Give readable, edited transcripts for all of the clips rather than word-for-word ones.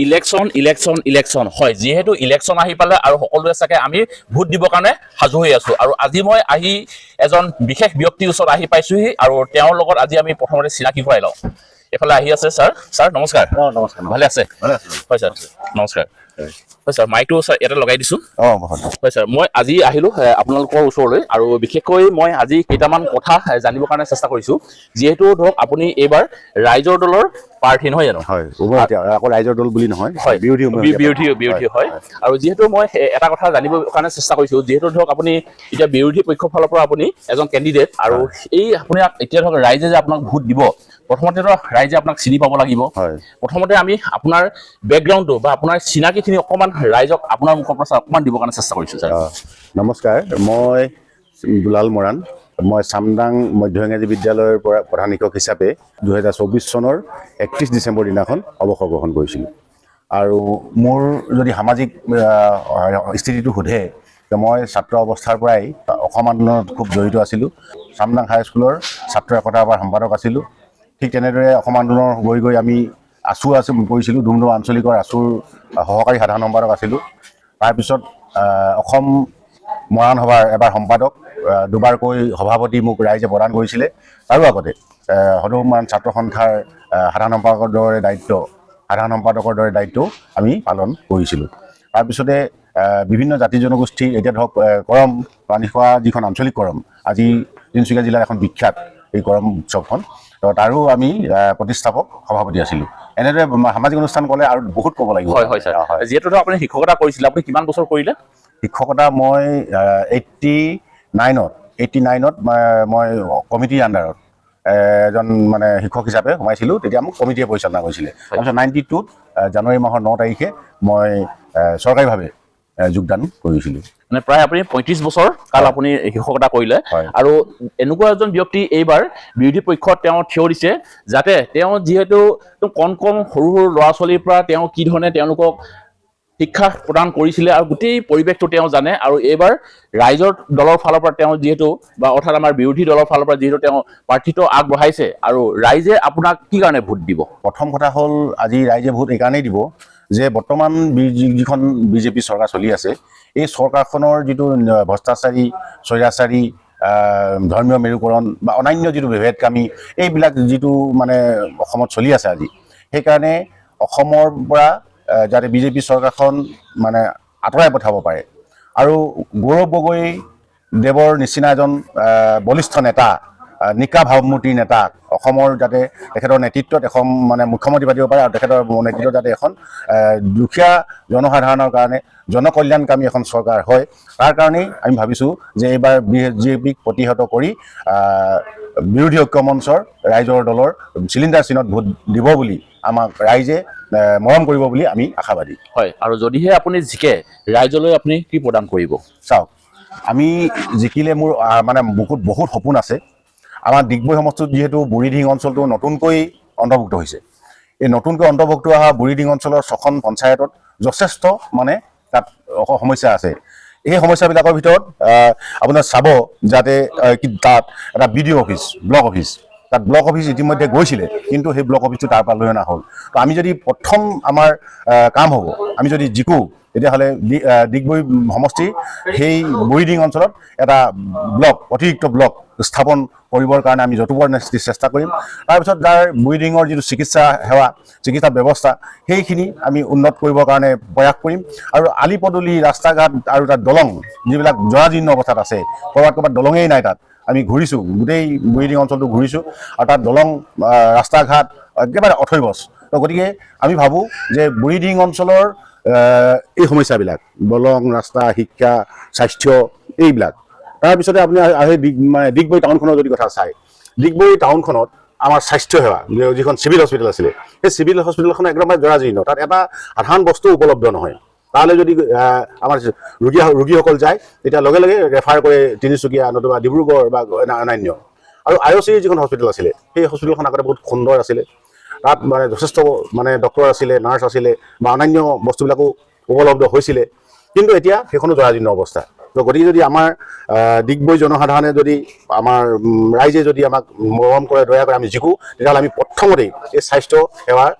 Election হয় যিহেতু election আহি পালে আৰু সকলোৱে চাগে আমি ভোট দিবৰ কাৰণে সাজু হৈ আছো আৰু আজি মই আহি এজন বিশেষ ব্যক্তিৰ ওচৰত আহি পাইছোহি আৰু তেওঁৰ লগত আজি আমি প্ৰথমতে চিনাকি কৰাই লওঁ এফালে আহি আছে ছাৰ নমস্কাৰ নমস্কাৰ ভালে আছে হয় ছাৰ নমস্কাৰ হয় ছাৰ মাইকটো ছাৰ ইয়াতে লগাই দিছোঁ হয় ছাৰ মই আজি আহিলোঁ আপোনালোকৰ ওচৰলৈ আৰু বিশেষকৈ মই আজি কেইটামান কথা জানিবৰ কাৰণে চেষ্টা কৰিছোঁ যিহেতু ধৰক আপুনি এইবাৰ ৰাইজৰ দলৰ প্ৰাৰ্থী নহয় জানো হয় আকৌ ৰাইজৰ দল বুলি নহয় হয় বিৰোধী হয় আৰু যিহেতু মই এটা কথা জানিবৰ কাৰণে চেষ্টা কৰিছোঁ যিহেতু ধৰক আপুনি এতিয়া বিৰোধী পক্ষৰ ফালৰ পৰা আপুনি এজন কেণ্ডিডেট আৰু এই আপুনি এতিয়া ধৰক ৰাইজে যে আপোনাক ভোট দিব প্ৰথমতে ৰাইজে আপোনাক চিনি পাব লাগিব প্ৰথমতে আমি আপোনাৰ বেকগ্ৰাউণ্ডটো বা আপোনাৰ চিনাকিখিনি অকণমান ৰাইজক আপোনাৰ মুখৰ পৰা অকণমান দিবৰ কাৰণে চেষ্টা কৰিছোঁ ছাৰ নমস্কাৰ মই দুলাল মৰাণ মই চামদাং মধ্য ইংৰাজী বিদ্যালয়ৰ পৰা প্ৰধান শিক্ষক হিচাপে 2024 চনৰ 31 ডিচেম্বৰ দিনাখন অৱসৰ গ্ৰহণ কৰিছিলোঁ আৰু মোৰ যদি সামাজিক স্থিতিটো সোধে মই ছাত্ৰ অৱস্থাৰ পৰাই অসম আন্দোলনত খুব জড়িত আছিলোঁ চামদাং হাইস্কুলৰ ছাত্ৰ একতা সভাৰ সম্পাদক আছিলোঁ ঠিক তেনেদৰে অসম আন্দোলনৰ গৈ আমি আছু কৰিছিলোঁ ডুমডুম আঞ্চলিকৰ আছুৰ সহকাৰী সাধাৰণ সম্পাদক আছিলোঁ তাৰপিছত অসম মৰাণ সভাৰ এবাৰ সম্পাদক দুবাৰকৈ সভাপতি মোক ৰাইজে প্ৰদান কৰিছিলে তাৰো আগতে সদৌ মৰাণ ছাত্ৰ সন্থাৰ সাধাৰণ সম্পাদকৰ দৰে দায়িত্ব আমি পালন কৰিছিলোঁ তাৰপিছতে বিভিন্ন জাতি জনগোষ্ঠী এতিয়া ধৰক কৰম পানী খোৱা যিখন আঞ্চলিক কৰম আজি তিনিচুকীয়া জিলাৰ এখন বিখ্যাত এই কৰম উৎসৱখন তাৰো আমি প্ৰতিষ্ঠাপক সভাপতি আছিলোঁ এনেদৰে সামাজিক অনুষ্ঠান ক'লে আৰু বহুত ক'ব লাগিব হয় ছাৰ যিহেতু আপুনি শিক্ষকতা কৰিছিলে আপুনি কিমান বছৰ কৰিলে শিক্ষকতা মই 89ত মই কমিটিৰ আণ্ডাৰত এজন মানে শিক্ষক হিচাপে সোমাইছিলোঁ তেতিয়া মোক কমিটিয়ে পৰিচালনা কৰিছিলে তাৰপিছত 92ত জানুৱাৰী মাহৰ 9 তাৰিখে মই চৰকাৰীভাৱে যোগদান কৰিছিলোঁ মানে প্ৰায় আপুনি 35 বছৰ কাল আপুনি শিক্ষকতা কৰিলে আৰু এনেকুৱা এজন ব্যক্তি এইবাৰ বিৰোধী পক্ষত তেওঁ থিয় দিছে যাতে তেওঁ যিহেতু কম সৰু ল'ৰা ছোৱালীৰ পৰা তেওঁ কি ধৰণে তেওঁলোকক শিক্ষা প্ৰদান কৰিছিলে আৰু গোটেই পৰিৱেশটো তেওঁ জানে আৰু এইবাৰ ৰাইজৰ দলৰ ফালৰ পৰা তেওঁ যিহেতু বা অৰ্থাৎ আমাৰ বিৰোধী দলৰ ফালৰ পৰা যিহেতু তেওঁ প্ৰাৰ্থিত্ব আগবঢ়াইছে আৰু ৰাইজে আপোনাক কি কাৰণে ভোট দিব প্ৰথম কথা হ'ল আজি ৰাইজে ভোট এইকাৰণেই দিব যে বৰ্তমান যিখন বিজেপি চৰকাৰ চলি আছে এই চৰকাৰখনৰ যিটো ভ্ৰষ্টাচাৰী স্বৈৰাচাৰী ধৰ্মীয় মেৰুকৰণ বা অন্যান্য যিটো বিভেদকামী এইবিলাক যিটো মানে অসমত চলি আছে আজি সেইকাৰণে অসমৰ পৰা যাতে বিজেপি চৰকাৰখন মানে আঁতৰাই পঠাব পাৰে আৰু গৌৰৱ গগৈ দেৱৰ নিচিনা এজন বলিষ্ঠ নেতা নিকা ভাৱমূৰ্তিৰ নেতা অসমৰ যাতে তেখেতৰ নেতৃত্বত এখন মানে মুখ্যমন্ত্ৰী পাতিব পাৰে আৰু তেখেতৰ নেতৃত্বত যাতে এখন দুখীয়া জনসাধাৰণৰ কাৰণে জনকল্যাণকামী এখন চৰকাৰ হয় তাৰ কাৰণেই আমি ভাবিছোঁ যে এইবাৰ বিজেপিক প্ৰতিহত কৰি বিৰোধী ঐক্য মঞ্চৰ ৰাইজৰ দলৰ চিলিণ্ডাৰ চিনত ভোট দিব বুলি আমাক ৰাইজে মৰম কৰিব বুলি আমি আশাবাদী হয় আৰু যদিহে আপুনি জিকে ৰাইজলৈ আপুনি কি প্ৰদান কৰিব চাওক আমি জিকিলে মোৰ মানে বহুত সপোন আছে আমাৰ ডিগবৈ সমষ্টিত যিহেতু বুঢ়ীডিহিং অঞ্চলটো নতুনকৈ অন্তৰ্ভুক্ত হৈছে এই নতুনকৈ অন্তৰ্ভুক্ত হোৱা বুঢ়ীডিহিং অঞ্চলৰ 6খন পঞ্চায়তত যথেষ্ট মানে তাত সমস্যা আছে এই সমস্যাবিলাকৰ ভিতৰত আপোনাৰ চাব যাতে তাত এটা BDO অফিচ ব্লক অফিচ তাত ব্লক অফিচ ইতিমধ্যে গৈছিলে কিন্তু সেই ব্লক অফিচটো তাৰ পৰা লৈ অনা হ'ল তো আমি যদি প্ৰথম আমাৰ কাম হ'ব আমি যদি জিকো তেতিয়াহ'লে ডিগবৈ সমষ্টি সেই বুঢ়ীডিহিং অঞ্চলত এটা ব্লক অতিৰিক্ত ব্লক স্থাপন কৰিবৰ কাৰণে আমি যতোপৰ চেষ্টা কৰিম তাৰপিছত যাৰ বুঢ়ীডিহিঙৰ যিটো চিকিৎসা ব্যৱস্থা সেইখিনি আমি উন্নত কৰিবৰ কাৰণে প্ৰয়াস কৰিম আৰু আলি পদূলি ৰাস্তা ঘাট আৰু তাত দলং যিবিলাক জৰাজীৰ্ণ অৱস্থাত আছে ক'ৰবাত দলঙেই নাই তাত আমি ঘূৰিছোঁ গোটেই বুঢ়ীডিহিং অঞ্চলটো ঘূৰিছোঁ আৰু তাত দলং ৰাস্তা ঘাট একেবাৰে অথৈবচ তো গতিকে আমি ভাবোঁ যে বুঢ়ীডিহিং অঞ্চলৰ এই সমস্যাবিলাক দলং ৰাস্তা শিক্ষা স্বাস্থ্য এইবিলাক তাৰপিছতে আপুনি আহে ডিগবৈ টাউনখনৰ যদি কথা চায় ডিগবৈ টাউনখনত আমাৰ স্বাস্থ্য সেৱা যিখন চিভিল হস্পিটেল আছিলে সেই চিভিল হস্পিটেলখন একদম জৰাজীৰ্ণ তাত এটা সাধাৰণ বস্তু উপলব্ধ নহয় তালৈ যদি আমাৰ ৰোগীসকল যায় তেতিয়া লগে লগে ৰেফাৰ কৰে তিনিচুকীয়া নতুবা ডিব্ৰুগড় বা অন্যান্য আৰু IOC যিখন হস্পিটেল আছিলে সেই হস্পিটেলখন আগতে বহুত সুন্দৰ আছিলে তাত মানে যথেষ্ট মানে ডক্টৰ আছিলে নাৰ্ছ আছিলে বা অন্যান্য বস্তুবিলাকো উপলব্ধ হৈছিলে কিন্তু এতিয়া সেইখনো জৰাজীৰ্ণ অৱস্থা তো গতিকে যদি আমাৰ ডিগবৈ জনসাধাৰণে যদি আমাৰ ৰাইজে যদি আমাক মৰম কৰে দয়া কৰে আমি জিকো তেতিয়াহ'লে আমি প্ৰথমতেই এই স্বাস্থ্য সেৱাৰ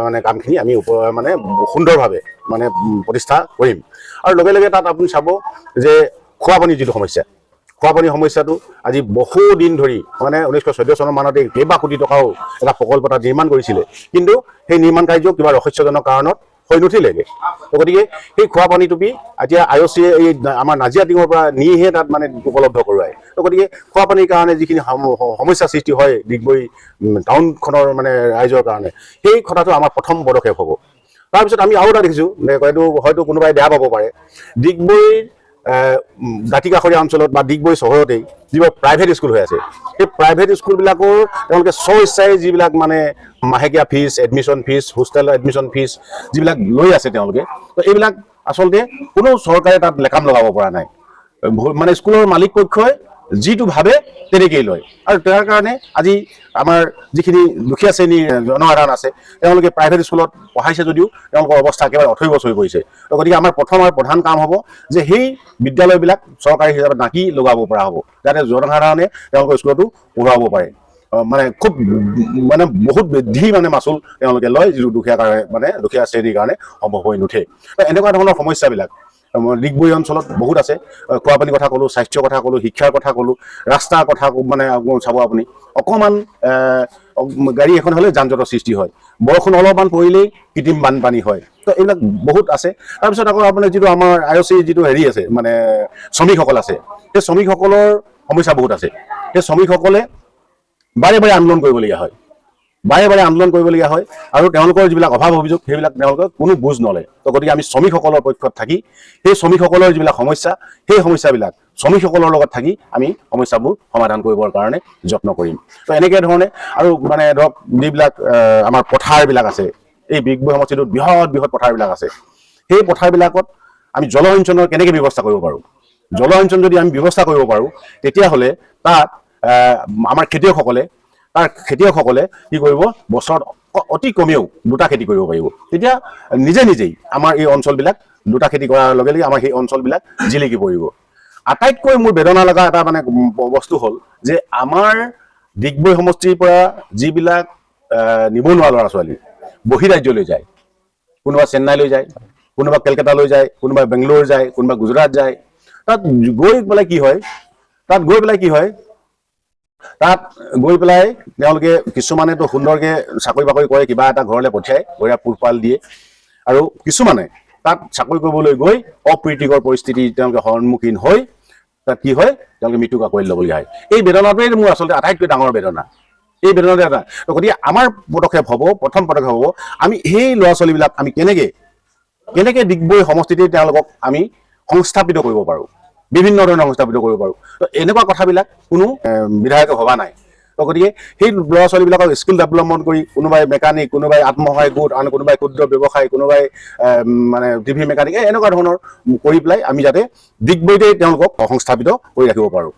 মানে কামখিনি আমি মানে সুন্দৰভাৱে মানে প্ৰতিষ্ঠা কৰিম। আৰু লগে লগে তাত আপুনি চাব যে খোৱা পানীৰ যিটো সমস্যা, খোৱা পানীৰ সমস্যাটো আজি বহু দিন ধৰি মানে 1914 চনৰ মানতে কেইবা কোটি টকাও এটা প্ৰকল্প এটা নিৰ্মাণ কৰিছিলে, কিন্তু সেই নিৰ্মাণ কাৰ্য কিবা ৰহস্যজনক কাৰণত হৈ নুঠিলেগৈ। গতিকে সেই খোৱা পানীটুপি এতিয়া IOCয়ে এই আমাৰ নাজিৰা টিঙৰ পৰা নিহে তাত মানে উপলব্ধ কৰোৱায়। গতিকে খোৱা পানীৰ কাৰণে যিখিনি সমস্যা সৃষ্টি হয় ডিগবৈ টাউনখনৰ মানে ৰাইজৰ কাৰণে, সেই কথাটো আমাৰ প্ৰথম পদক্ষেপ হ'ব। তাৰপিছত আমি আৰু এটা দেখিছোঁ, এইটো হয়তো কোনোবাই বেয়া পাব পাৰে, ডিগবৈৰ দাঁতিকাষৰীয়া অঞ্চলত বা ডিগবৈ চহৰতেই যিবোৰ প্ৰাইভেট স্কুল হৈ আছে, সেই প্ৰাইভেট স্কুলবিলাকৰ তেওঁলোকে স্বইচ্ছাই যিবিলাক মানে মাহেকীয়া ফিজ, এডমিশ্যন ফিজ, হোষ্টেলৰ এডমিশ্যন ফিজ যিবিলাক লৈ আছে তেওঁলোকে, তো এইবিলাক আচলতে কোনো চৰকাৰে তাত লেকাম লগাব পৰা নাই। মানে স্কুলৰ মালিক পক্ষই যিটো ভাবে তেনেকেই লয়। আৰু তাৰ কাৰণে আজি আমাৰ যিখিনি দুখীয়া শ্ৰেণীৰ জনসাধাৰণ আছে তেওঁলোকে প্ৰাইভেট স্কুলত পঢ়াইছে যদিও তেওঁলোকৰ অৱস্থা একেবাৰে অথৈবচ হৈ পৰিছে। গতিকে আমাৰ প্ৰথম আৰু প্ৰধান কাম হ'ব যে সেই বিদ্যালয়বিলাক চৰকাৰী হিচাপে নাকি লগাব পৰা হ'ব, যাতে জনসাধাৰণে তেওঁলোকৰ স্কুলতো পঢ়াব পাৰে। মানে খুব মানে বহুত বৃদ্ধি মানে মাচুল তেওঁলোকে লয়, যিটো দুখীয়া কাৰণে মানে দুখীয়া শ্ৰেণীৰ কাৰণে সম্ভৱ হৈ নুঠে। এনেকুৱা ধৰণৰ সমস্যাবিলাক ডিগবৈ অঞ্চলত বহুত আছে। খোৱা পানীৰ কথা ক'লোঁ, স্বাস্থ্যৰ কথা ক'লোঁ, শিক্ষাৰ কথা ক'লোঁ, ৰাস্তাৰ কথা মানে চাব আপুনি, অকণমান গাড়ী এখন হ'লে যান জঁটৰ সৃষ্টি হয়, বৰষুণ অলপমান পৰিলেই কৃত্ৰিম বানপানী হয়। তো এইবিলাক বহুত আছে। তাৰপিছত আকৌ আপোনাৰ যিটো আমাৰ IOC যিটো হেৰি আছে মানে শ্ৰমিকসকল আছে, সেই শ্ৰমিকসকলৰ সমস্যা বহুত আছে। সেই শ্ৰমিকসকলে বাৰে বাৰে আন্দোলন কৰিবলগীয়া হয়, বাৰে বাৰে আন্দোলন কৰিবলগীয়া হয়, আৰু তেওঁলোকৰ যিবিলাক অভাৱ অভিযোগ সেইবিলাক তেওঁলোকে কোনো বুজ নলয়। তো গতিকে আমি শ্ৰমিকসকলৰ পক্ষত থাকি সেই শ্ৰমিকসকলৰ যিবিলাক সমস্যা, সেই সমস্যাবিলাক শ্ৰমিকসকলৰ লগত থাকি আমি সমস্যাবোৰ সমাধান কৰিবৰ কাৰণে যত্ন কৰিম। তো এনেকৈ ধৰণে আৰু মানে ধৰক যিবিলাক আমাৰ পথাৰবিলাক আছে, এই ডিগবৈ সমষ্টিটোত বৃহৎ বৃহৎ পথাৰবিলাক আছে, সেই পথাৰবিলাকত আমি জলসিঞ্চনৰ কেনেকৈ ব্যৱস্থা কৰিব পাৰোঁ। জলসিঞ্চন যদি আমি ব্যৱস্থা কৰিব পাৰোঁ, তেতিয়াহ'লে তাত আমাৰ খেতিয়কসকলে কি কৰিব, বছৰত অতি কমেও 2টা খেতি কৰিব পাৰিব। তেতিয়া নিজেই আমাৰ এই অঞ্চলবিলাক 2টা খেতি কৰাৰ লগে লগে আমাৰ সেই অঞ্চলবিলাক জিলিকি পৰিব। আটাইতকৈ মোৰ বেদনা লগা এটা মানে বস্তু হ'ল যে আমাৰ ডিগবৈ সমষ্টিৰ পৰা যিবিলাক নিবনুৱা ল'ৰা ছোৱালী বহিৰাজ্যলৈ যায়, কোনোবা চেন্নাইলৈ যায়, কোনোবা কেলকাতালৈ যায়, কোনোবা বেংগলোৰ যায়, কোনোবা গুজৰাট যায়, তাত গৈ পেলাই কি হয়, তাত গৈ পেলাই তেওঁলোকে কিছুমানেতো সুন্দৰকৈ চাকৰি বাকৰি কৰে, কিবা এটা ঘৰলৈ পঠিয়াই, ঘৰে পোহপাল দিয়ে, আৰু কিছুমানে তাত চাকৰি কৰিবলৈ গৈ অপ্ৰীতিকৰ পৰিস্থিতি তেওঁলোকে সন্মুখীন হৈ তাত কি হয়, তেওঁলোকে মৃত্যুক আঁকোৱালি ল'বলগীয়া হয়। এই বেদনাটোৱেই মোৰ আচলতে আটাইতকৈ ডাঙৰ বেদনা, এই বেদনাটো এটা। গতিকে আমাৰ প্ৰথম পদক্ষেপ হ'ব, আমি সেই ল'ৰা ছোৱালীবিলাক আমি কেনেকৈ ডিগবৈ সমষ্টিতে তেওঁলোকক আমি সংস্থাপিত কৰিব পাৰোঁ, বিভিন্ন ধৰণৰ সংস্থাপিত কৰিব পাৰোঁ। তো এনেকুৱা কথাবিলাক কোনো বিধায়কে ভবা নাই। তো গতিকে সেই ল'ৰা ছোৱালীবিলাকক স্কিল ডেভেলপমেণ্ট কৰি, কোনোবাই মেকানিক, কোনোবাই আত্মসহায়ক গোট, আন কোনোবাই ক্ষুদ্ৰ ব্যৱসায়, কোনোবাই মানে টিভি মেকানিক, এনেকুৱা ধৰণৰ কৰি পেলাই আমি যাতে ডিগবৈতে তেওঁলোকক সংস্থাপিত কৰি ৰাখিব পাৰোঁ।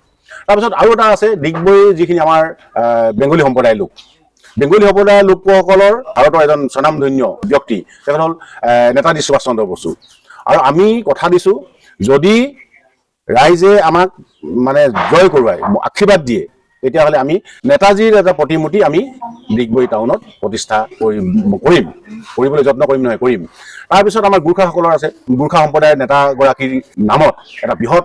তাৰপিছত আৰু এটা আছে, ডিগবৈৰ যিখিনি আমাৰ বেংগলী সম্প্ৰদায়ৰ লোকসকলৰ ভাৰতৰ এজন স্বনামধন্য ব্যক্তি, তেখেত হ'ল নেতাজী সুভাষ চন্দ্ৰ বসু। আৰু আমি কথা দিছোঁ, যদি ৰাইজে আমাক মানে জয় কৰোৱাই আশীৰ্বাদ দিয়ে, তেতিয়াহ'লে আমি নেতাজীৰ এটা প্ৰতিমূৰ্তি আমি ডিগবৈ টাউনত প্ৰতিষ্ঠা কৰিবলৈ যত্ন কৰিম। তাৰপিছত আমাৰ গোৰ্খাসকলৰ আছে, গোৰ্খা সম্প্ৰদায়ৰ নেতাগৰাকীৰ নামত এটা বৃহৎ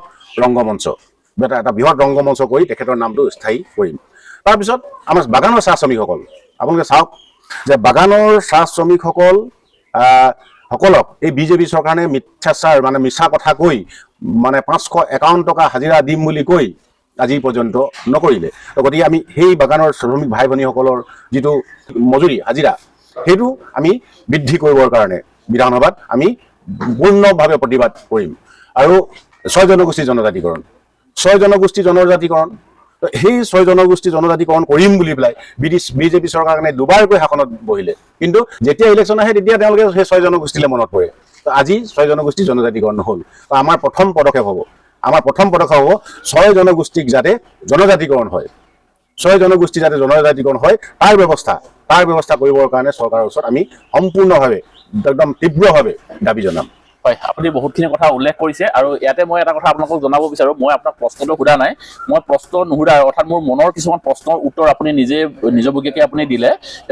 ৰংগমঞ্চ কৰি তেখেতৰ নামটো স্থায়ী কৰিম। তাৰপিছত আমাৰ বাগানৰ চাহ শ্ৰমিকসকল, আপোনালোকে চাওক যে বাগানৰ চাহ শ্ৰমিকসকলক এই বিজেপি চৰকাৰে মিছা কথা কৈ মানে 551 টকা হাজিৰা দিম বুলি কৈ আজি পৰ্যন্ত নকৰিলে। গতিকে আমি সেই বাগানৰ শ্ৰমিক ভাই ভনীসকলৰ যিটো মজুৰি হাজিৰা, সেইটো আমি বৃদ্ধি কৰিবৰ কাৰণে বিধানসভাত আমি পূৰ্ণভাৱে প্ৰতিবাদ কৰিম। আৰু 6 জনগোষ্ঠী জনজাতিকৰণ, সেই 6 জনগোষ্ঠী জনজাতিকৰণ কৰিম বুলি পেলাই বিজেপি চৰকাৰখনে দুবাৰকৈ শাসনত বহিলে, কিন্তু যেতিয়া ইলেকশ্যন আহে তেতিয়া তেওঁলোকে সেই 6 জনগোষ্ঠীলৈ মনত পৰে। তো আজি 6 জনগোষ্ঠী জনজাতিকৰণ নহ'ল। তো আমাৰ প্ৰথম পদক্ষেপ হ'ব 6 জনগোষ্ঠীক যাতে জনজাতিকৰণ হয়, তাৰ ব্যৱস্থা কৰিবৰ কাৰণে চৰকাৰৰ ওচৰত আমি সম্পূৰ্ণভাৱে একদম তীব্ৰভাৱে দাবী জনাম। হয়, আপুনি বহুতখিনি কথা উল্লেখ কৰিছে আৰু ইয়াতে মই এটা কথা আপোনালোকক জনাব বিচাৰোঁ, মই আপোনাক প্ৰশ্নটো সোধা নাই, মই প্ৰশ্ন নুসুধাৰ অৰ্থাৎ মোৰ মনৰ কিছুমান প্ৰশ্নৰ উত্তৰ আপুনি নিজে নিজাববীয়াকৈ আপুনি দিলে।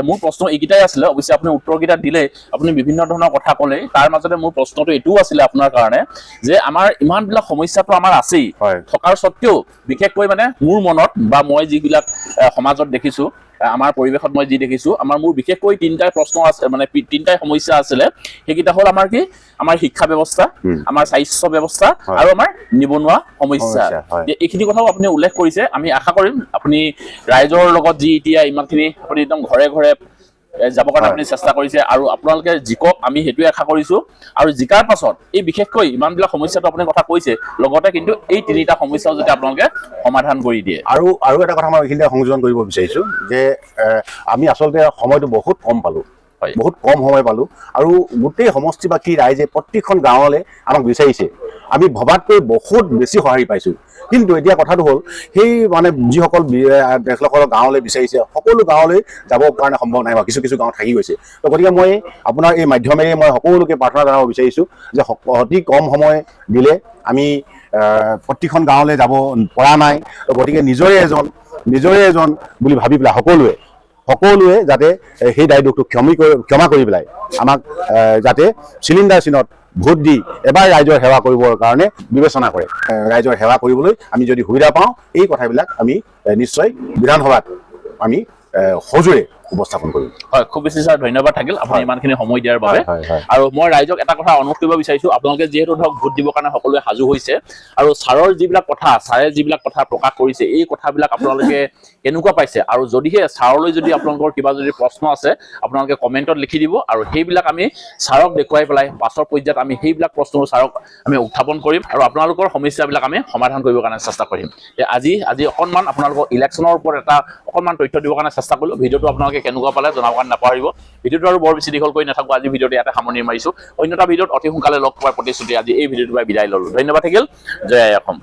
মোৰ প্ৰশ্ন এইকেইটাই আছিলে, অৱশ্যে আপুনি উত্তৰকেইটা দিলে, আপুনি বিভিন্ন ধৰণৰ কথা ক'লে, তাৰ মাজতে মোৰ প্ৰশ্নটো এইটোও আছিলে আপোনাৰ কাৰণে যে আমাৰ ইমানবিলাক সমস্যাটো আমাৰ আছেই, থকাৰ স্বত্বেও বিশেষকৈ মানে মোৰ মনত বা মই যিবিলাক সমাজত দেখিছোঁ, আমাৰ পৰিৱেশত মই যি দেখিছোঁ, মোৰ বিশেষকৈ তিনিটাই প্ৰশ্ন আছে, মানে তিনিটাই সমস্যা আছিলে। সেইকেইটা হ'ল আমাৰ কি, আমাৰ শিক্ষা ব্যৱস্থা, আমাৰ স্বাস্থ্য ব্যৱস্থা আৰু আমাৰ নিবনুৱা সমস্যা। এইখিনি কথাও আপুনি উল্লেখ কৰিছে। আমি আশা কৰিম আপুনি ৰাইজৰ লগত যি এতিয়া ইমানখিনি আপুনি একদম ঘৰে ঘৰে যাবৰ কাৰণে আপুনি চেষ্টা কৰিছে আৰু আপোনালোকে জিকক, আমি সেইটোৱে আশা কৰিছোঁ। আৰু জিকাৰ পাছত এই বিশেষকৈ ইমানবিলাক সমস্যাটো আপুনি কথা কৈছে, লগতে কিন্তু এই তিনিটা সমস্যাও যাতে আপোনালোকে সমাধান কৰি দিয়ে। আৰু এটা কথা মই এইখিনিতে সংযোজন কৰিব বিচাৰিছোঁ যে আমি আচলতে সময়টো বহুত কম পালোঁ, বহুত কম সময় পালোঁ আৰু গোটেই সমষ্টিবাসী ৰাইজে প্ৰত্যেকখন গাঁৱলৈ আমাক বিচাৰিছে। আমি ভবাতকৈ বহুত বেছি সঁহাৰি পাইছোঁ। কিন্তু এতিয়া কথাটো হ'ল, সেই মানে যিসকল তেখেতসকলৰ গাঁৱলৈ বিচাৰিছে, সকলো গাঁৱলৈ যাবৰ কাৰণে সম্ভৱ নাই, কিছু কিছু গাঁৱত থাকি গৈছে। তো গতিকে মই আপোনাৰ এই মাধ্যমেৰে মই সকলোকে প্ৰাৰ্থনা জনাব বিচাৰিছোঁ যে অতি কম সময় দিলে আমি প্ৰতিখন গাঁৱলৈ যাব পৰা নাই। গতিকে নিজৰে এজন বুলি ভাবি পেলাই সকলোৱে যাতে সেই দায়িত্বটো ক্ষমা কৰি পেলাই আমাক যাতে চিলিণ্ডাৰ চিনত ভোট দি এবাৰ ৰাইজৰ সেৱা কৰিবৰ কাৰণে বিবেচনা কৰে। ৰাইজৰ সেৱা কৰিবলৈ আমি যদি সুবিধা পাওঁ, এই কথাবিলাক আমি নিশ্চয় বিধানসভাত আমি সজোৰে উপস্থাপন কৰিম। হয়, খুব বেছি ছাৰ ধন্যবাদ থাকিল আপুনি ইমানখিনি সময় দিয়াৰ বাবে। আৰু মই ৰাইজক এটা কথা অনুৰোধ কৰিব বিচাৰিছোঁ, আপোনালোকে যিহেতু ধৰক ভোট দিবৰ কাৰণে সকলোৱে সাজু হৈছে আৰু ছাৰে যিবিলাক কথা প্ৰকাশ কৰিছে, এই কথাবিলাক আপোনালোকে কেনেকুৱা পাইছে, আৰু যদিহে ছাৰলৈ যদি আপোনালোকৰ কিবা যদি প্ৰশ্ন আছে আপোনালোকে কমেণ্টত লিখি দিব আৰু সেইবিলাক আমি ছাৰক দেখুৱাই পেলাই পাছৰ পৰ্যায়ত আমি সেইবিলাক প্ৰশ্ন ছাৰক আমি উত্থাপন কৰিম আৰু আপোনালোকৰ সমস্যাবিলাক আমি সমাধান কৰিবৰ কাৰণে চেষ্টা কৰিম। আজি অকণমান আপোনালোকৰ ইলেকশ্যনৰ ওপৰত এটা অকণমান তথ্য দিবৰ কাৰণে চেষ্টা কৰিলোঁ। ভিডিঅ'টো আপোনালোকে কেনেকুৱা পালে জনাব কাৰণে নাপাহৰিব। ভিডিঅ'টো আৰু বৰ বেছি দীঘল কৰি নাথাকোঁ, আজি ভিডিঅ'টো ইয়াতে সামৰণি মাৰিছোঁ। অন্য এটা ভিডিঅ'ত অতি সোনকালে লগ পোৱাৰ প্ৰতিশ্ৰুতি আজি এই ভিডিঅ'টোৰ পৰা বিদায় ল'লোঁ। ধন্যবাদ থাকিল। জয় আই অসম।